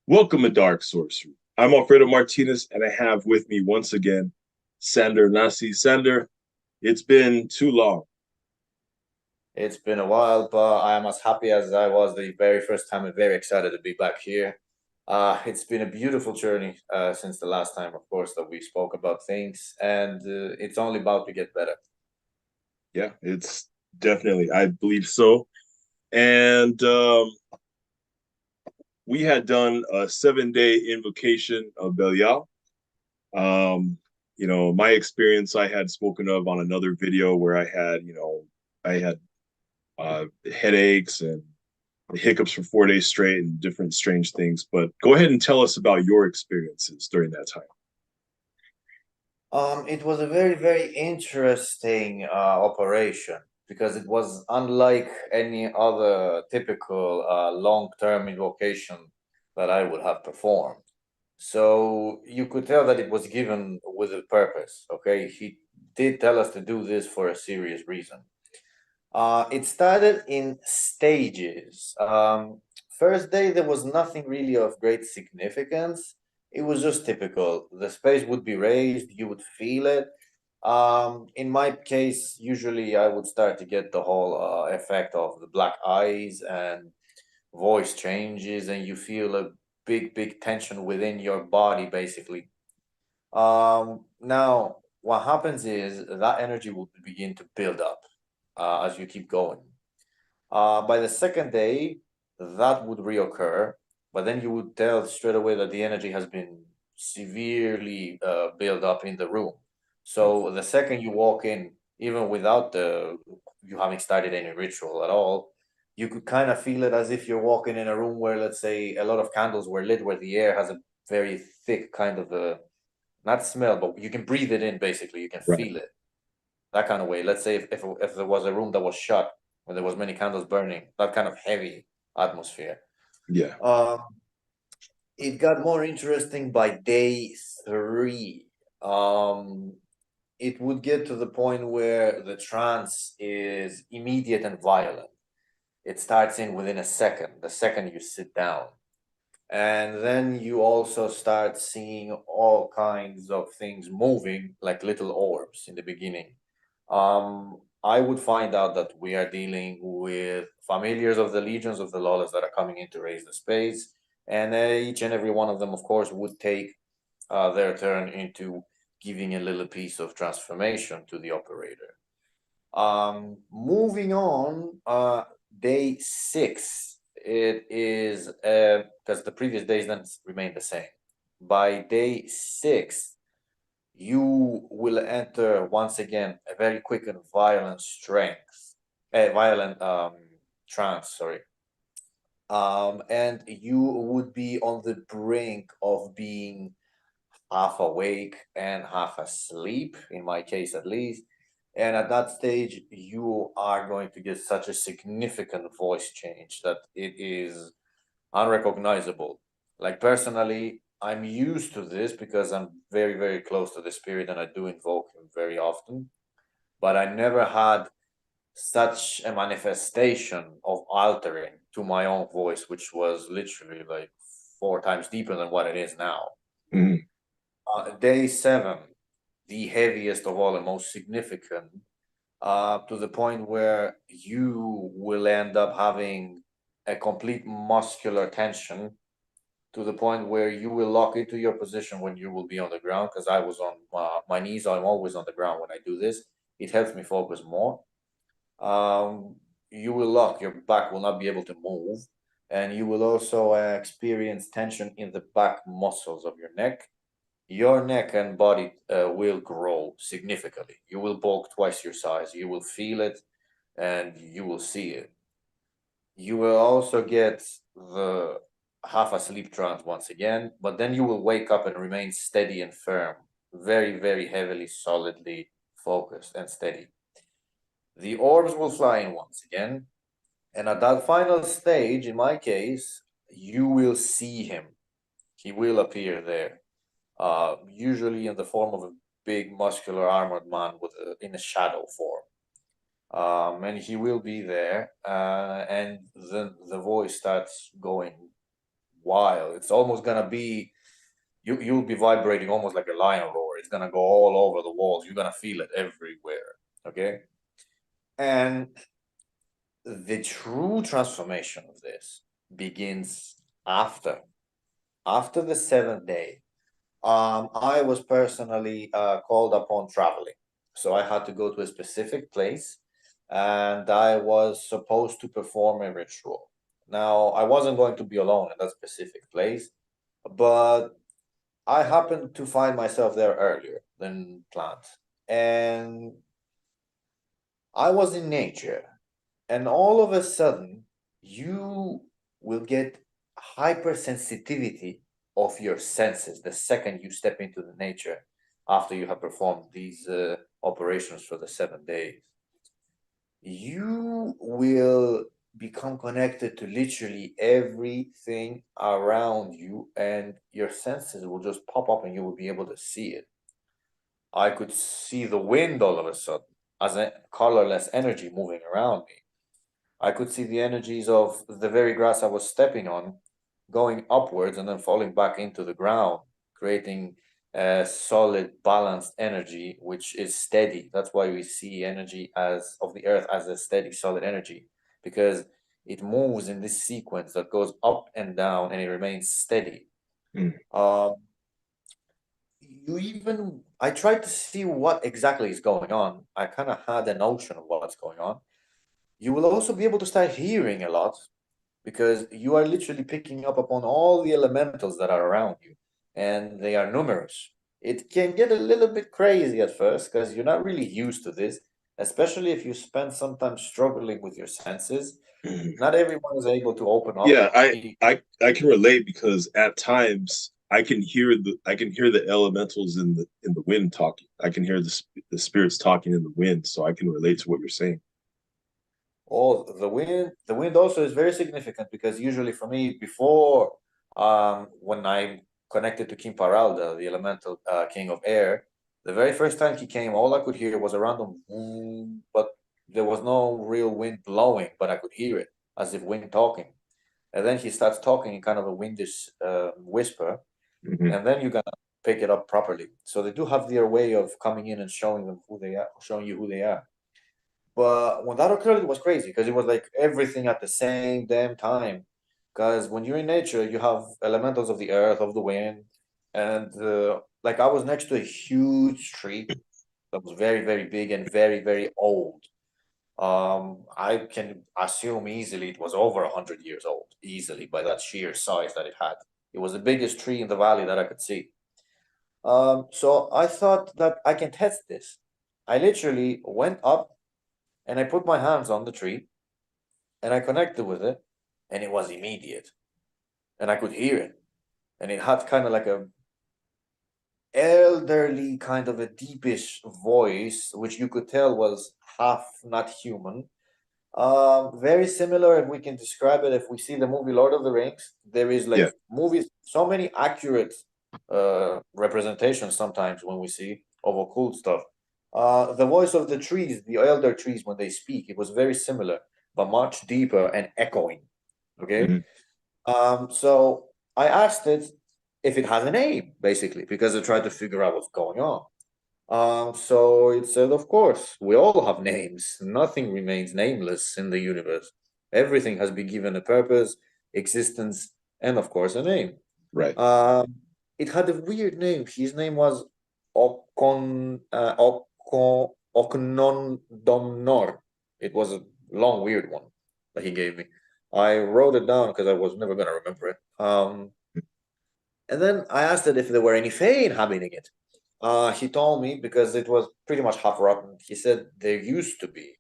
Welcome to Dark Sorcery. I'm Alfredo Martinez, and I have with me once again Sander Nasi. Sander, it's been too long. It's been a while, but I am as happy as I was the very first time and very excited to be back here. It's been a beautiful journey since the last time, of course, that we spoke about things, and it's only about to get better. Yeah, it's definitely, I believe so. And we had done a 7 day invocation of Belial. Um, my experience I had spoken of on another video where I had headaches and hiccups for 4 days straight and different strange things. But go ahead and tell us about your experiences during that time. It was a very, very interesting operation because it was unlike any other typical long-term invocation that I would have performed. So you could tell that it was given with a purpose. Okay, he did tell us to do this for a serious reason. It started in stages. First day, there was nothing really of great significance. It was just typical. The space would be raised, you would feel it. In my case, usually I would start to get the whole effect of the black eyes and voice changes, and you feel a big, big tension within your body, basically. Now, what happens is that energy will begin to build up as you keep going. By the second day, that would reoccur, but then you would tell straight away that the energy has been severely built up in the room. So the second you walk in, even without you having started any ritual at all, you could kind of feel it as if you're walking in a room where, let's say, a lot of candles were lit, where the air has a very thick kind of a not smell, but you can breathe it in. Basically, you can Right. feel it that kind of way. Let's say if there was a room that was shut when there was many candles burning, that kind of heavy atmosphere. Yeah. Um, it got more interesting by day three. Um, it would get to the point where the trance is immediate and violent. It starts in within a second, the second you sit down. And then you also start seeing all kinds of things moving like little orbs in the beginning. I would find out that we are dealing with familiars of the legions of the lawless that are coming in to raise the space, and each and every one of them, of course, would take their turn into giving a little piece of transformation to the operator. Moving on, day six, it is because the previous days then remain the same. By day six, you will enter once again a very quick and violent violent trance, sorry. And you would be on the brink of being half awake and half asleep, in my case at least. And at that stage, you are going to get such a significant voice change that it is unrecognizable. Like personally, I'm used to this because I'm very, very close to the spirit and I do invoke him very often. But I never had such a manifestation of altering to my own voice, which was literally like four times deeper than what it is now. Mhm. Day seven, the heaviest of all and most significant, to the point where you will end up having a complete muscular tension to the point where you will lock into your position when you will be on the ground. Because I was on my knees, I'm always on the ground when I do this. It helps me focus more. You will lock, your back will not be able to move, and you will also experience tension in the back muscles of your neck and body will grow significantly. You will bulk twice your size. You will feel it and you will see it. You will also get the half asleep trance once again, but then you will wake up and remain steady and firm, very, very heavily, solidly focused and steady. The orbs will fly in once again, and at that final stage, in my case, you will see him. He will appear there, usually in the form of a big, muscular, armored man in a shadow form. And he will be there, and then the voice starts going wild. It's almost gonna be you'll be vibrating almost like a lion roar. It's gonna go all over the walls. You're gonna feel it everywhere. Okay, and the true transformation of this begins after the seventh day. I was personally called upon traveling, so I had to go to a specific place, and I was supposed to perform a ritual. Now, I wasn't going to be alone in that specific place, but I happened to find myself there earlier than planned, and I was in nature, and all of a sudden, you will get hypersensitivity of your senses the second you step into the nature after you have performed these operations for the 7 days. You will become connected to literally everything around you, and your senses will just pop up and you will be able to see it. I could see the wind all of a sudden as a colorless energy moving around me. I could see the energies of the very grass I was stepping on going upwards and then falling back into the ground, creating a solid, balanced energy, which is steady. That's why we see energy as of the earth as a steady, solid energy, because it moves in this sequence that goes up and down and it remains steady. Mm. I tried to see what exactly is going on. I kind of had a notion of what's going on. You will also be able to start hearing a lot because you are literally picking up upon all the elementals that are around you, and they are numerous. It can get a little bit crazy at first because you're not really used to this, especially if you spend some time struggling with your senses. Not everyone is able to open up. Yeah, I can relate because at times I can hear the elementals in the wind talking. I can hear the spirits talking in the wind, so I can relate to what you're saying. Oh, the wind also is very significant because usually for me, before when I'm connected to King Paralda, the elemental king of air, the very first time he came, all I could hear was a random boom, but there was no real wind blowing, but I could hear it as if wind talking. And then he starts talking in kind of a windish whisper, Hmm. and then you're gonna pick it up properly. So they do have their way of coming in and showing them who they are, showing you who they are. But when that occurred, it was crazy because it was like everything at the same damn time. Because when you're in nature, you have elementals of the earth, of the wind, and like I was next to a huge tree that was very, very big and very, very old. I can assume easily it was over 100 years old, easily by that sheer size that it had. It was the biggest tree in the valley that I could see. So I thought that I can test this. I literally went up and I put my hands on the tree and I connected with it, and it was immediate, and I could hear it, and it had kind of like a elderly kind of a deepish voice, which you could tell was half not human. Very similar, if we can describe it, if we see the movie Lord of the Rings, there is like Yeah. movies, so many accurate representations sometimes when we see of occult stuff. The voice of the trees, the elder trees, when they speak, it was very similar, but much deeper and echoing. Okay. Hmm. So I asked it if it has a name, basically, because I tried to figure out what's going on. So it said, of course, we all have names. Nothing remains nameless in the universe. Everything has been given a purpose, existence, and of course, a name. Right. It had a weird name. His name was Oknondomnor. It was a long, weird one that he gave me. I wrote it down because I was never going to remember it. And then I asked it if there were any Fae inhabiting it. He told me because it was pretty much half rotten. He said there used to be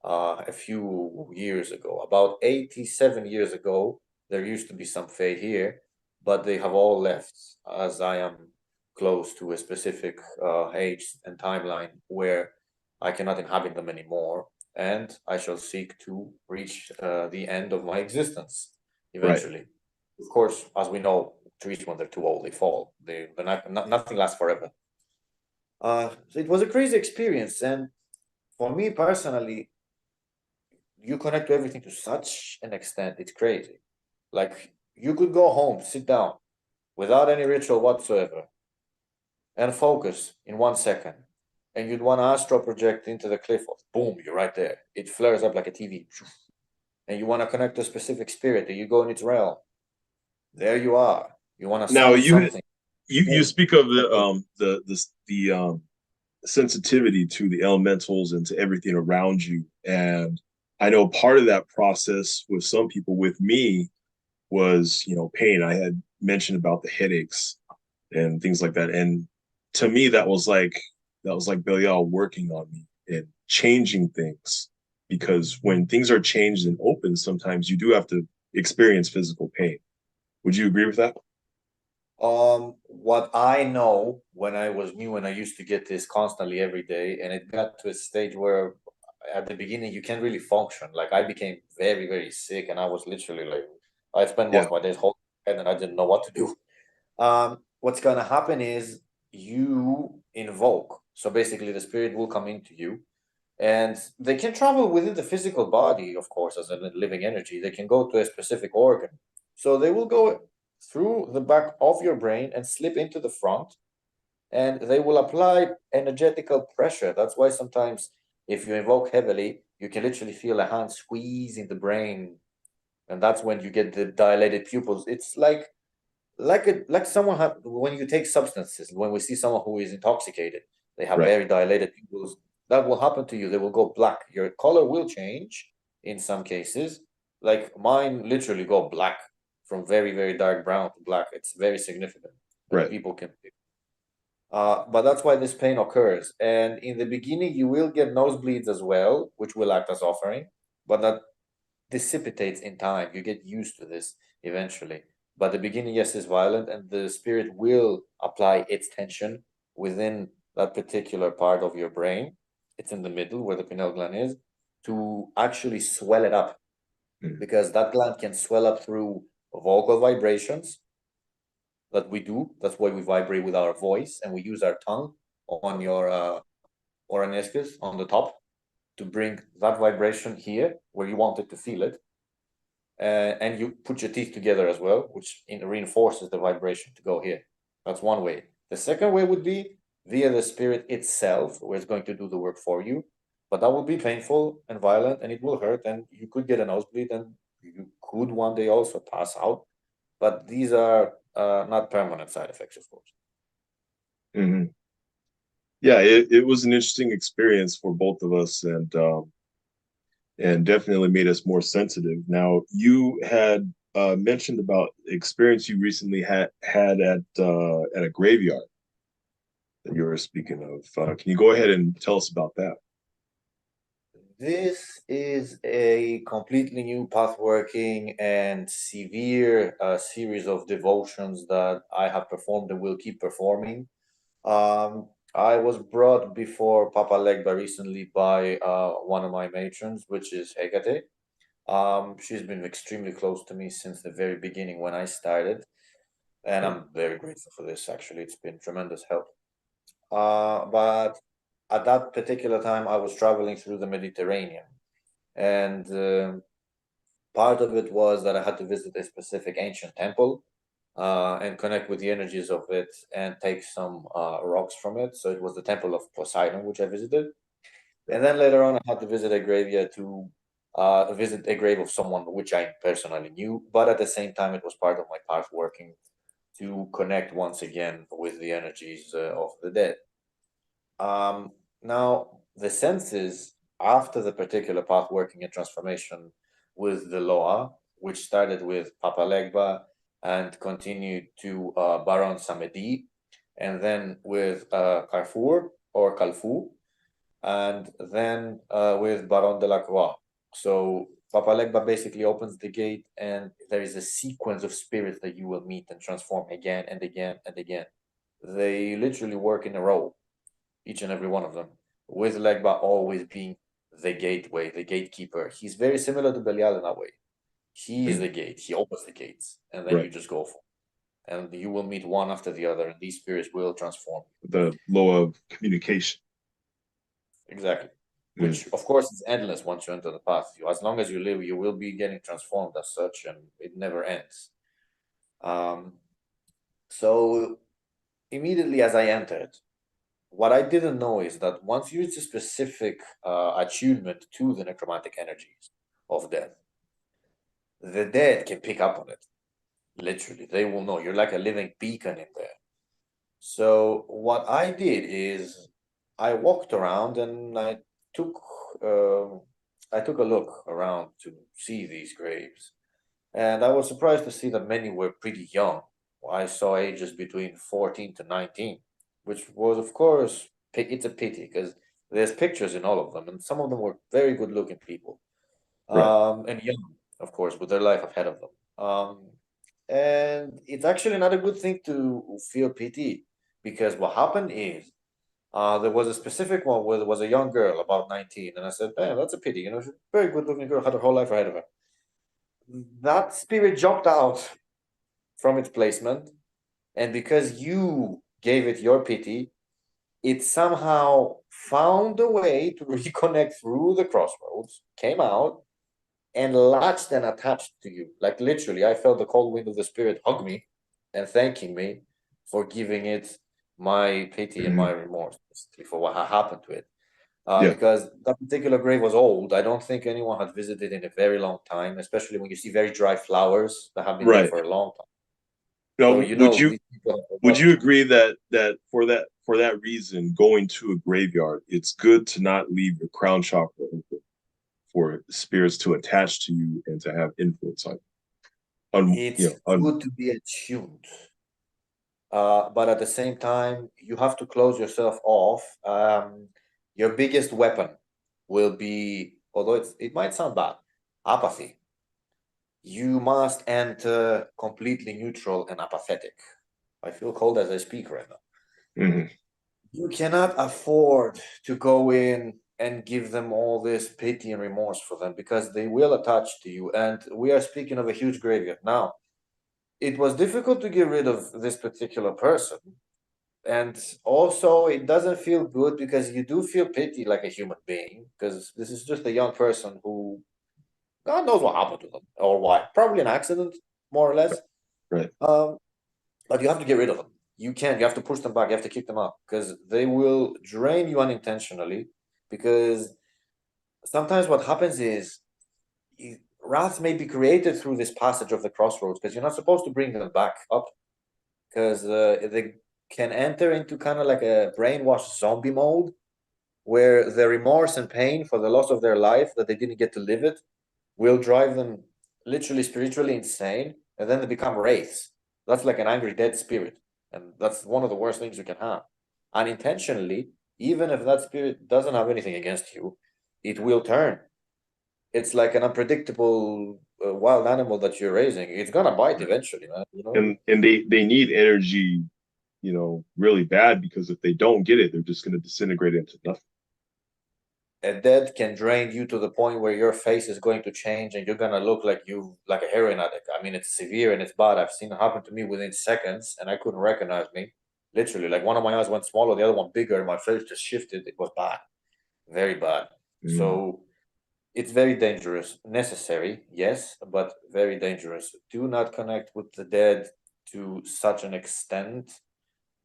a few years ago, about 87 years ago, there used to be some Fae here, but they have all left as I am close to a specific age and timeline where I cannot inhabit them anymore, and I shall seek to reach the end of my existence Right. eventually. Of course, as we know, trees when they're too old, they fall. They're not nothing lasts forever. So it was a crazy experience, and for me personally, you connect to everything to such an extent, it's crazy. Like you could go home, sit down, without any ritual whatsoever, and focus in 1 second. And you'd want to astral project into the cliff. Boom, you're right there. It flares up like a TV. And you want to connect to a specific spirit, and you go in its realm. There you are. You want to Now summon something. you speak of the sensitivity to the elementals and to everything around you. And I know part of that process with some people, with me, was, pain. I had mentioned about the headaches and things like that. And to me, that was like Belial working on me and changing things. Because when things are changed and open, sometimes you do have to experience physical pain. Would you agree with that? What I know when I was new and I used to get this constantly every day, and it got to a stage where at the beginning you can't really function. Like I became very, very sick, and I was literally like, I spent most Yeah, of my days holding my head and I didn't know what to do. What's gonna happen is you invoke. So basically the spirit will come into you, and they can travel within the physical body, of course, as a living energy. They can go to a specific organ. So they will go through the back of your brain and slip into the front, and they will apply energetical pressure. That's why sometimes if you invoke heavily, you can literally feel a hand squeezing the brain, and that's when you get the dilated pupils. It's like someone when you take substances, when we see someone who is intoxicated, they have right, very dilated pupils. That will happen to you. They will go black. Your color will change in some cases. Like mine literally go black from very, very dark brown to black. It's very significant, and right, people can. But that's why this pain occurs. And in the beginning, you will get nosebleeds as well, which will act as offering, but that dissipates in time. You get used to this eventually. But the beginning, yes, is violent, and the spirit will apply its tension within that particular part of your brain. It's in the middle where the pineal gland is, to actually swell it up, mm, because that gland can swell up through vocal vibrations that we do. That's why we vibrate with our voice, and we use our tongue on your oraniscus on the top to bring that vibration here where you want it to feel it. And you put your teeth together as well, which reinforces the vibration to go here. That's one way. The second way would be via the spirit itself, where it's going to do the work for you. But that will be painful and violent, and it will hurt, and you could get a nosebleed, and you could one day also pass out. But these are not permanent side effects, of course. mhm. Yeah. It was an interesting experience for both of us, and definitely made us more sensitive. Now, you had mentioned about experience you recently had at a graveyard that you were speaking of. Can you go ahead and tell us about that? This is a completely new path working and severe series of devotions that I have performed and will keep performing. I was brought before Papa Legba recently by one of my matrons, which is Hecate. She's been extremely close to me since the very beginning when I started, and I'm very grateful for this. Actually, it's been tremendous help. But at that particular time, I was traveling through the Mediterranean, and part of it was that I had to visit a specific ancient temple and connect with the energies of it and take some rocks from it. So it was the temple of Poseidon, which I visited. And then later on, I had to visit a graveyard to visit a grave of someone which I personally knew. But at the same time, it was part of my path working to connect once again with the energies of the dead. Now, the senses after the particular path working and transformation with the Loa, which started with Papa Legba and continued to Baron Samedi, and then with Carrefour or Calfu, and then with Baron de la Croix. So Papa Legba basically opens the gate, and there is a sequence of spirits that you will meet and transform again and again and again. They literally work in a row, each and every one of them, with Legba always being the gateway, the gatekeeper. He's very similar to Belial in that way. He is Mm, the gate, he opens the gates, and then you right. just go for it. And you will meet one after the other, and these spirits will transform. The law of communication. Exactly. Mm, Which, of course, is endless once you enter the path. As long as you live, you will be getting transformed as such, and it never ends. So immediately as I entered, what I didn't know is that once you use a specific attunement to the necromantic energies of death, the dead can pick up on it. Literally, they will know. You're like a living beacon in there. So what I did is I walked around and took I took a look around to see these graves, and I was surprised to see that many were pretty young. I saw ages between 14 to 19, which was, of course, it's a pity because there's pictures in all of them, and some of them were very good-looking people, Right. and young, of course, with their life ahead of them. And it's actually not a good thing to feel pity because what happened is there was a specific one where there was a young girl about 19, and I said, "Man, that's a pity. You know, she's a very good-looking girl, had her whole life ahead of her." That spirit jumped out from its placement, and because you gave it your pity, it somehow found a way to reconnect through the crossroads, came out, and latched and attached to you. Like literally, I felt the cold wind of the spirit hug me and thanking me for giving it my pity and my Mhm. remorse for what had happened to it. Yeah. Because that particular grave was old. I don't think anyone had visited in a very long time, especially when you see very dry flowers that have been there Right. for a long time. So Now, you know these people have would forgotten you you. agree that for that reason, going to a graveyard, it's good to not leave your crown chakra open for spirits to attach to you and to have influence on It's on good to be attuned, but at the same time, you have to close yourself off. Your biggest weapon will be, although it might sound bad, apathy. You must enter completely neutral and apathetic. I feel cold as I speak right now. Mhm. You cannot afford to go in and give them all this pity and remorse for them because they will attach to you. And we are speaking of a huge graveyard. Now, it was difficult to get rid of this particular person. And also, it doesn't feel good because you do feel pity like a human being because this is just a young person who God knows what happened to them or why. Probably an accident, more or less. Right. Um, but you have to get rid of them. You can't. You have to push them back. You have to kick them out because they will drain you unintentionally. Because sometimes what happens is wrath may be created through this passage of the crossroads because you're not supposed to bring them back up because they can enter into kind of like a brainwashed zombie mode where the remorse and pain for the loss of their life that they didn't get to live it will drive them literally spiritually insane, and then they become wraiths. That's like an angry dead spirit, and that's one of the worst things you can have. Unintentionally, even if that spirit doesn't have anything against you, it will turn. It's like an unpredictable wild animal that you're raising. It's gonna bite Right. eventually, man. You know. And they need energy, really bad because if they don't get it, they're just going to disintegrate into nothing. A dead can drain you to the point where your face is going to change and you're gonna look like you like a heroin addict. I mean, it's severe and it's bad. I've seen it happen to me within seconds, and I couldn't recognize me. Literally, like one of my eyes went smaller, the other one bigger, and my face just shifted. It was bad, very bad. Mm. So it's very dangerous. Necessary, yes, but very dangerous. Do not connect with the dead to such an extent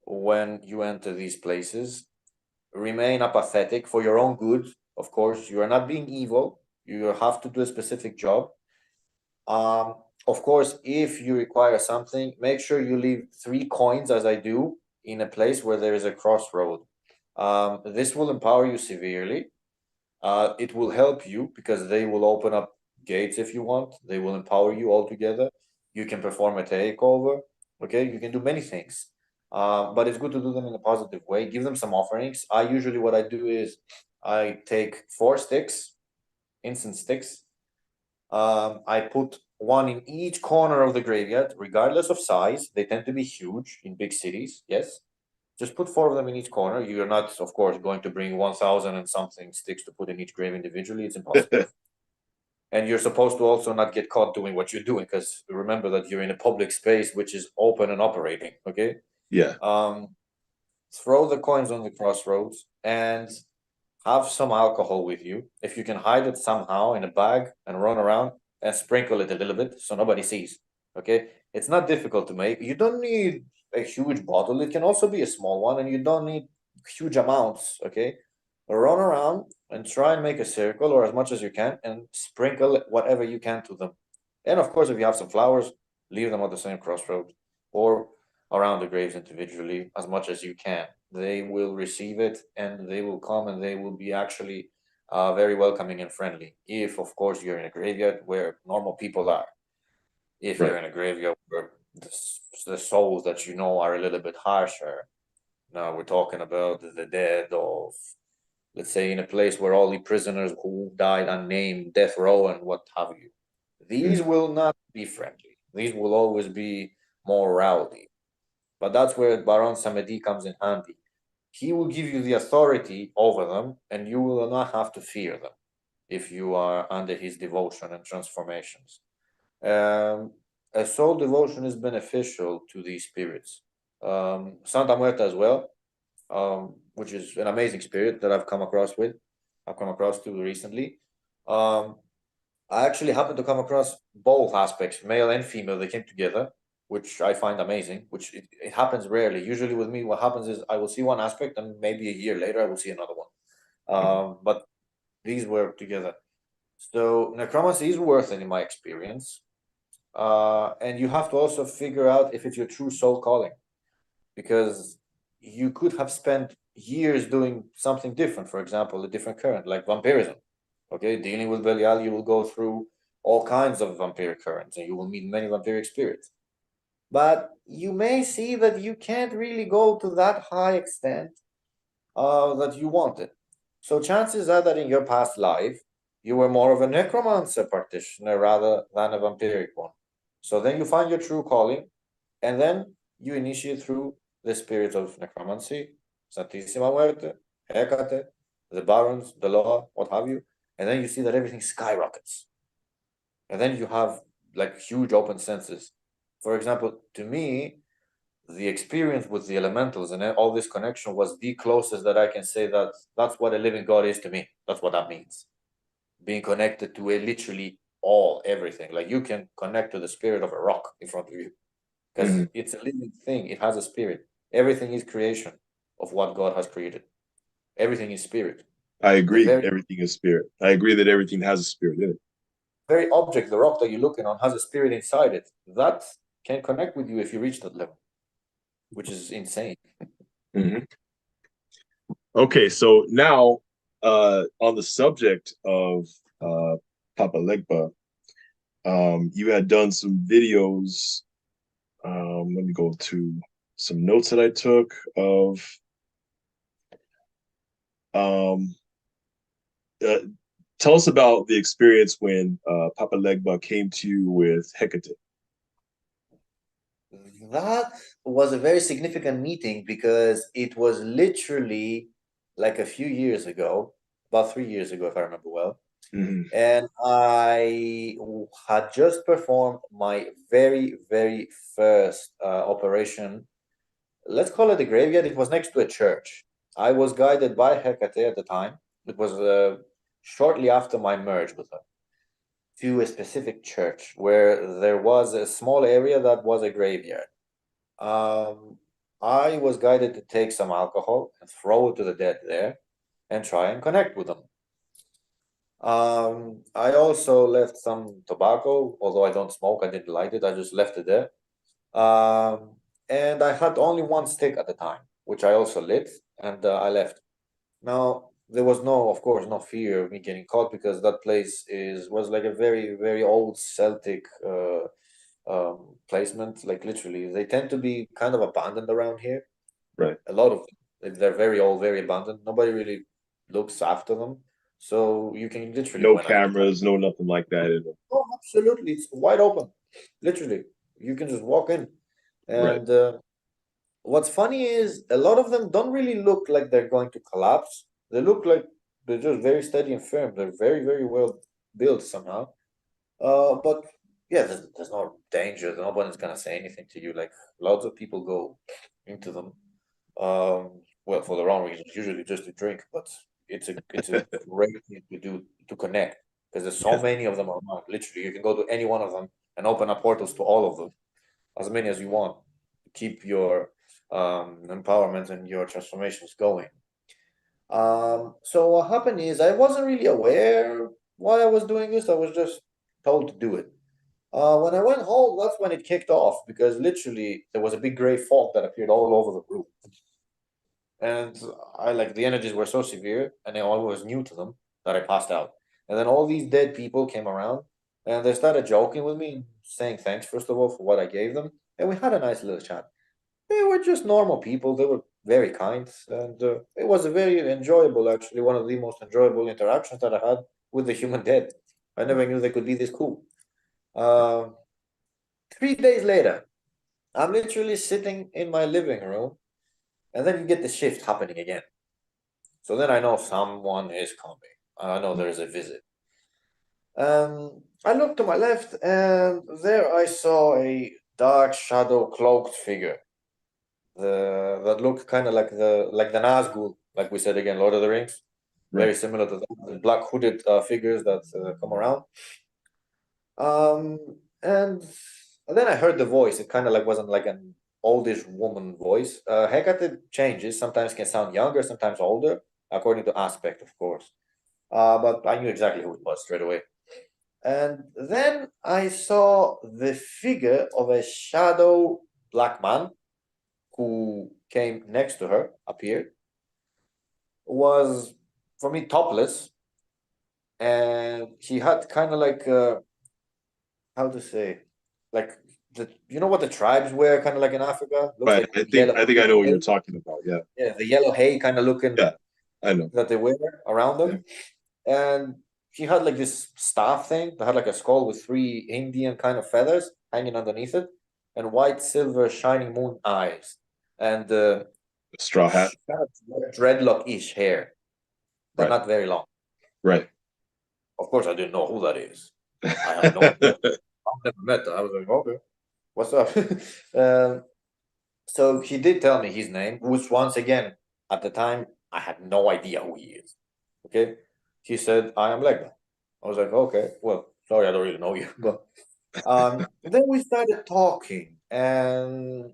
when you enter these places. Remain apathetic for your own good. Of course, you are not being evil. You have to do a specific job. Of course, if you require something, make sure you leave 3 coins, as I do, in a place where there is a crossroad. This will empower you severely. It will help you because they will open up gates if you want. They will empower you altogether. You can perform a takeover. Okay, you can do many things. But it's good to do them in a positive way. Give them some offerings. I usually what I do is I take 4 sticks, incense sticks. I put one in each corner of the graveyard, regardless of size. They tend to be huge in big cities. Yes, just put 4 of them in each corner. You're not, of course, going to bring 1,000 and something sticks to put in each grave individually. It's impossible. And you're supposed to also not get caught doing what you're doing because remember that you're in a public space which is open and operating. Okay. Yeah. Um, throw the coins on the crossroads and have some alcohol with you. If you can hide it somehow in a bag and run around and sprinkle it a little bit so nobody sees. Okay. It's not difficult to make. You don't need a huge bottle. It can also be a small one, and you don't need huge amounts. Okay, run around and try and make a circle or as much as you can, and sprinkle whatever you can to them. And of course, if you have some flowers, leave them at the same crossroads or around the graves individually as much as you can. They will receive it, and they will come, and they will be actually very welcoming and friendly. If, of course, you're in a graveyard where normal people are. If Right. you're in a graveyard where the souls that you know are a little bit harsher. Now we're talking about the dead of, let's say, in a place where all the prisoners who died unnamed, death row, and what have you. These Mm-hmm. will not be friendly. These will always be more rowdy. But that's where Baron Samedi comes in handy. He will give you the authority over them, and you will not have to fear them if you are under his devotion and transformations. Um, a soul devotion is beneficial to these spirits. Santa Muerta as well, which is an amazing spirit that I've come across to recently. Um, I actually happened to come across both aspects, male and female. They came together, which I find amazing. Which it happens rarely. Usually with me, what happens is I will see one aspect, and maybe a year later I will see another one. But these were together. So necromancy is worth it in my experience. And you have to also figure out if it's your true soul calling, because you could have spent years doing something different. For example, a different current like vampirism. Okay, dealing with Belial, you will go through all kinds of vampiric currents, and you will meet many vampiric spirits. But you may see that you can't really go to that high extent that you wanted. So chances are that in your past life, you were more of a necromancer practitioner rather than a vampiric one. So then you find your true calling, and then you initiate through the spirit of necromancy, Santissima Muerte, Hecate, the barons, the law, what have you, and then you see that everything skyrockets. And then you have like huge open senses. For example, to me, the experience with the elementals and all this connection was the closest that I can say that that's what a living God is to me. That's what that means. Being connected to a literally everything. Like you can connect to the spirit of a rock in front of you because Mm-hmm. it's a living thing. It has a spirit. Everything is creation of what God has created. Everything is spirit. I The agree. Everything is spirit. I agree that everything has a spirit in it. very object, the rock that you're looking on, has a spirit inside it. That can connect with you if you reach that level, which is insane. Mm-hmm. Okay, so now on the subject of Papa Legba, you had done some videos. Let me go to some notes that I took of um, uh, tell us about the experience when Papa Legba came to you with Hecate. That was a very significant meeting because it was literally like a few years ago, about 3 years ago, if I remember well. Mm-hmm. And I had just performed my very, very first operation. Let's call it a graveyard. It was next to a church. I was guided by Hecate at the time. It was shortly after my merge with her to a specific church where there was a small area that was a graveyard. Um, I was guided to take some alcohol and throw it to the dead there and try and connect with them. I also left some tobacco, although I don't smoke, I didn't light it, I just left it there. And I had only one stick at the time, which I also lit, and I left. Now, there was no, of course, no fear of me getting caught because that place was like a very, very old Celtic placement. Like literally, they tend to be kind of abandoned around here. Right. A lot of them, they're very old, very abandoned. Nobody really looks after them. So you can literally go No in at any time. cameras, no nothing like that. Oh, absolutely. It's wide open. Literally. You can just walk in. Right. And what's funny is a lot of them don't really look like they're going to collapse. They look like they're just very steady and firm. They're very, very well built somehow. But yeah, there's no danger. Nobody's gonna say anything to you. Like lots of people go into them. Well, for the wrong reasons, usually just to drink, but it's a great thing to do to connect because there's so Yes. many of them around. Literally, you can go to any one of them and open up portals to all of them. as many as you want to keep your empowerment and your transformations going. So what happened is I wasn't really aware why I was doing this. I was just told to do it. When I went home, that's when it kicked off because literally there was a big gray fog that appeared all over the room. And I like the energies were so severe and I was new to them that I passed out. And then all these dead people came around and they started joking with me, saying thanks, first of all, for what I gave them. And we had a nice little chat. They were just normal people. They were very kind. And it was a very enjoyable, actually, one of the most enjoyable interactions that I had with the human dead. I never knew they could be this cool. 3 days later, I'm literally sitting in my living room, and then you get the shift happening again. So then I know someone is coming. I know there is a visit. I looked to my left, and there I saw a dark shadow cloaked figure. That looked kind of like the Nazgul, like we said again, Lord of the Rings, very Right. similar to the black hooded figures that come around. And then I heard the voice. It kind of like wasn't like an oldish woman voice. Hecate changes. Sometimes can sound younger, sometimes older, according to aspect, of course. But I knew exactly who it was straight away. And then I saw the figure of a shadow black man who came next to her, appeared, was for me topless, and he had kind of like how to say, like you know what the tribes wear, kind of like in Africa, looks Right. like I yellow think I know what you're hay. talking about. Yeah. Yeah, the yellow hay kind of looking Yeah. I know. that they wear around Yeah. them, and he had like this staff thing that had like a skull with three Indian kind of feathers hanging underneath it, and white, silver, shining moon eyes, and Straw hat. kind of dreadlock-ish hair, but Right. not very long. Right. Of course, I didn't know who that is. I had no idea. I've never met her. I was like, okay, what's up? um, so he did tell me his name, which once again, at the time, I had no idea who he is. Okay. He said, I am Legba. I was like, okay, well, sorry, I don't really know you. But then we started talking, and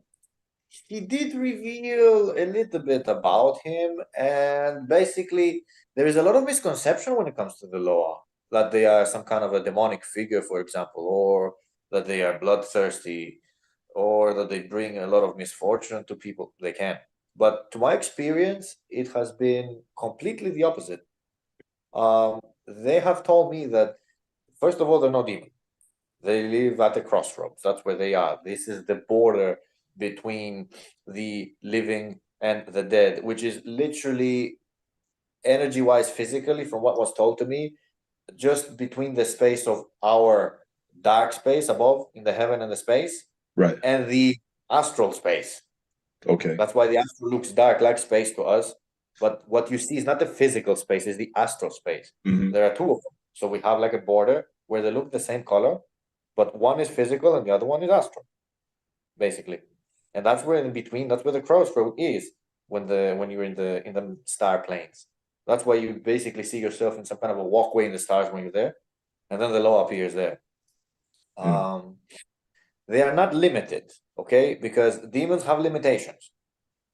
he did reveal a little bit about him. And basically, there is a lot of misconception when it comes to the Loa, that they are some kind of a demonic figure, for example, or that they are bloodthirsty, or that they bring a lot of misfortune to people. They can. But to my experience, it has been completely the opposite. They have told me that, first of all, they're not demons. They live at the crossroads. That's where they are. This is the border between the living and the dead, which is literally energy wise, physically, from what was told to me, just between the space of our dark space above in the heaven and the space Right. and the astral space. Okay. That's why the astral looks dark like space to us. But what you see is not the physical space, it's the astral space. Hmm. There are two of them. So we have like a border where they look the same color, but one is physical and the other one is astral, basically. And that's where in between, that's where the crossroad is when you're in the star planes. That's why you basically see yourself in some kind of a walkway in the stars when you're there, and then the law appears there. Mm. Um, they are not limited, okay, because demons have limitations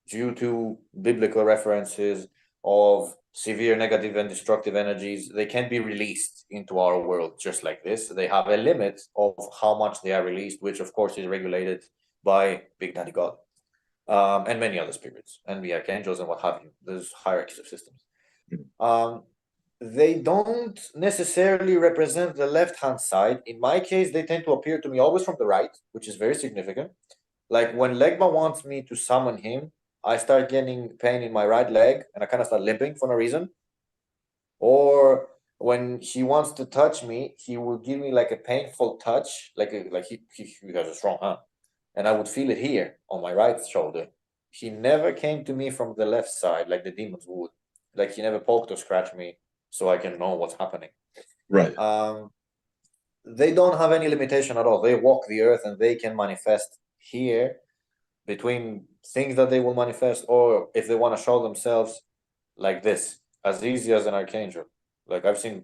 due to biblical references of severe negative and destructive energies. They can't be released into our world just like this. They have a limit of how much they are released, which of course is regulated by Big Daddy God, and many other spirits and the archangels and what have you. There's hierarchies of systems. Um, they don't necessarily represent the left hand side. In my case, they tend to appear to me always from the right, which is very significant. Like when Legba wants me to summon him, I start getting pain in my right leg and I kind of start limping for no reason. Or when he wants to touch me, he will give me like a painful touch, like he has a strong hand, and I would feel it here on my right shoulder. He never came to me from the left side like the demons would. Like he never poked or scratched me so I can know what's happening. Right. Um, they don't have any limitation at all. They walk the earth and they can manifest here between things that they will manifest, or if they want to show themselves like this, as easy as an archangel. Like I've seen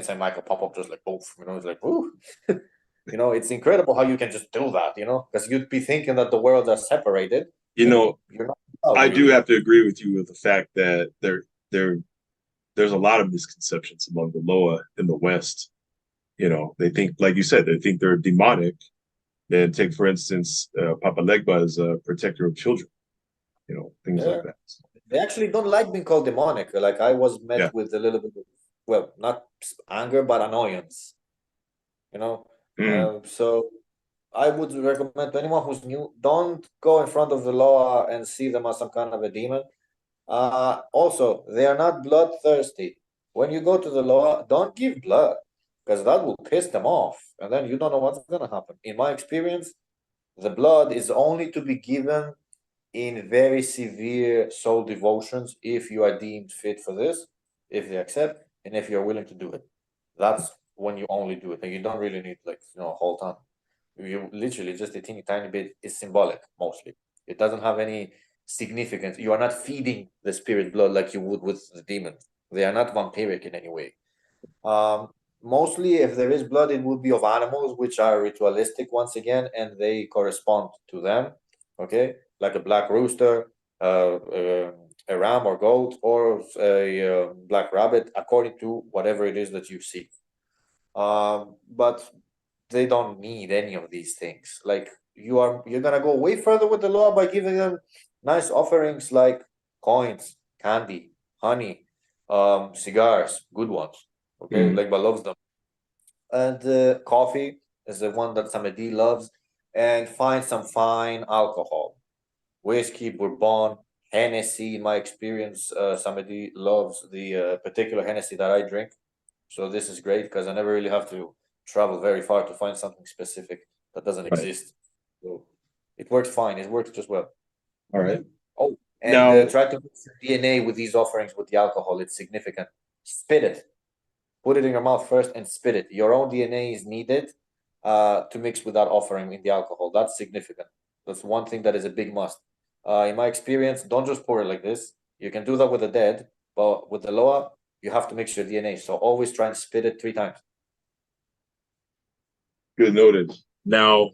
Saint Michael pop up just like boom, it's like ooh. It's incredible how you can just do that, because you'd be thinking that the worlds are separated. You know, You're not allowed, I do really. have to agree with you with the fact that there's a lot of misconceptions among the Loa in the West. They think, like you said, they think they're demonic. And take, for instance, Papa Legba is a protector of children, things Yeah. like that. They actually don't like being called demonic. Like, I was Yeah. met with a little bit of, well, not anger, but annoyance, you know. Mm, So I would recommend to anyone who's new, don't go in front of the law and see them as some kind of a demon. Also, they are not bloodthirsty. When you go to the law, don't give blood, because that will piss them off, and then you don't know what's gonna happen. In my experience, the blood is only to be given in very severe soul devotions if you are deemed fit for this, if they accept, and if you're willing to do it. That's when you only do it, and you don't really need, like, a whole ton. You literally just a teeny tiny bit is symbolic mostly. It doesn't have any significance. You are not feeding the spirit blood like you would with the demon. They are not vampiric in any way. Mostly, if there is blood, it would be of animals, which are ritualistic once again, and they correspond to them. Okay, like a black rooster, a ram or goat, or a black rabbit, according to whatever it is that you seek. But they don't need any of these things. Like, you're gonna go way further with the law by giving them nice offerings like coins, candy, honey, cigars, good ones. Okay, mm, Legba loves them, and coffee is the one that Samedi loves, and find some fine alcohol, whiskey, bourbon, Hennessy. In my experience, Samedi loves the particular Hennessy that I drink, so this is great because I never really have to travel very far to find something specific that doesn't right. exist. So it works fine. It works just well. All right. Oh, and Now, try to mix your DNA with these offerings with the alcohol. It's significant. Spit it. Put it in your mouth first and spit it. Your own DNA is needed to mix with that offering in the alcohol. That's significant. That's one thing that is a big must. In my experience, don't just pour it like this. You can do that with the dead, but with the Loa, you have to mix your DNA. So always try and spit it 3 times. good noted. Now,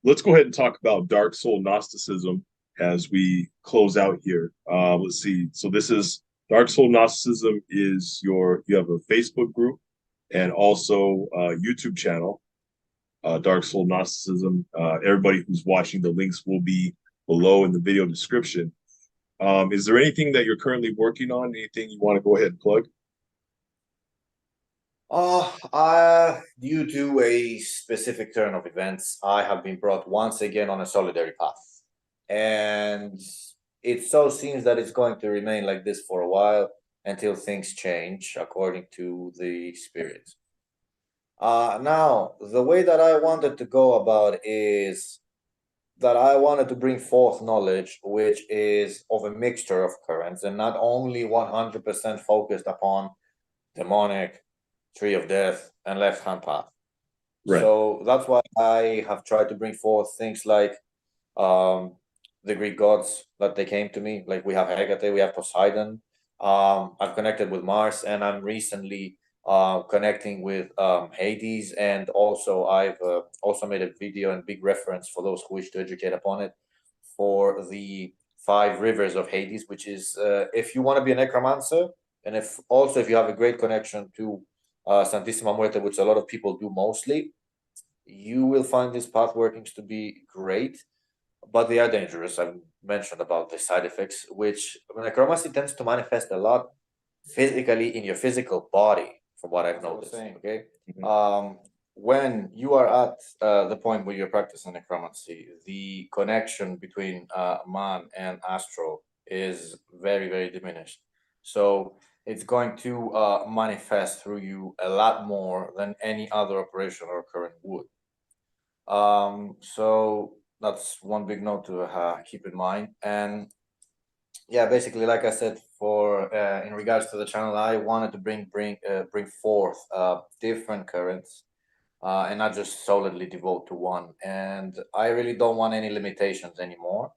let's go ahead and talk about Dark Soul Gnosticism as we close out here. Let's see. So this is Dark Soul Gnosticism is you have a Facebook group and also a YouTube channel, Dark Soul Gnosticism. Everybody who's watching, the links will be below in the video description. Is there anything that you're currently working on? Anything you want to go ahead and plug? Due to a specific turn of events, I have been brought once again on a solitary path. And it so seems that it's going to remain like this for a while until things change according to the spirit. Now, the way that I wanted to go about is that I wanted to bring forth knowledge which is of a mixture of currents and not only 100% focused upon demonic, tree of death, and left hand path. Right. So that's why I have tried to bring forth things like um, the Greek gods that they came to me. Like, we have Hecate, we have Poseidon. I've connected with Mars, and I'm recently connecting with Hades, and also I've also made a video and big reference for those who wish to educate upon it for the 5 rivers of Hades, which is if you want to be a necromancer, and if you have a great connection to Santissima Muerte, which a lot of people do mostly, you will find these path workings to be great, but they are dangerous. I've mentioned about the side effects, which necromancy tends to manifest a lot physically in your physical body, from what I've noticed. Okay. When you are at the point where you're practicing necromancy, the connection between man and astral is very, very diminished. So it's going to manifest through you a lot more than any other operation or current would. So that's one big note to keep in mind. And yeah, basically, like I said, for in regards to the channel, I wanted to bring forth different currents and not just solidly devote to one. And I really don't want any limitations anymore.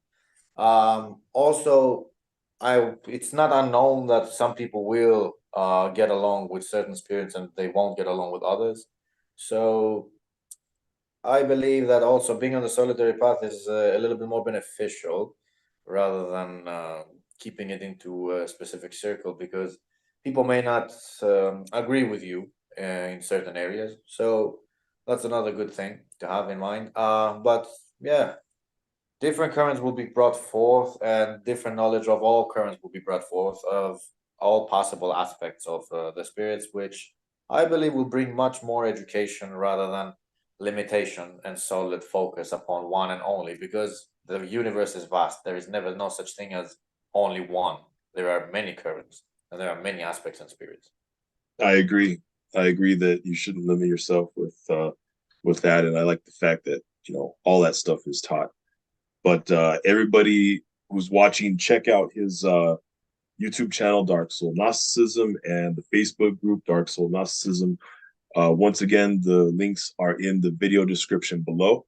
Also, it's not unknown that some people will get along with certain spirits and they won't get along with others. So I believe that also being on the solitary path is a little bit more beneficial rather than keeping it into a specific circle, because people may not agree with you in certain areas. So that's another good thing to have in mind. But yeah, different currents will be brought forth, and different knowledge of all currents will be brought forth of all possible aspects of the spirits, which I believe will bring much more education rather than limitation and solid focus upon one and only, because the universe is vast. There is never no such thing as only one. There are many currents and there are many aspects in spirits. I agree. I agree that you shouldn't limit yourself with that, and I like the fact that all that stuff is taught. But everybody who's watching, check out his YouTube channel, Dark Soul Gnosticism, and the Facebook group, Dark Soul Gnosticism. Once again, the links are in the video description below.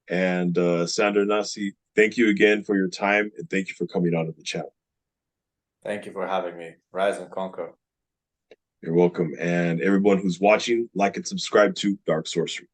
And Sandra Nasi, thank you again for your time, and thank you for coming on to the channel. Thank you for having me. Rise and conquer. You're welcome. And everyone who's watching, like and subscribe to Dark Sorcery.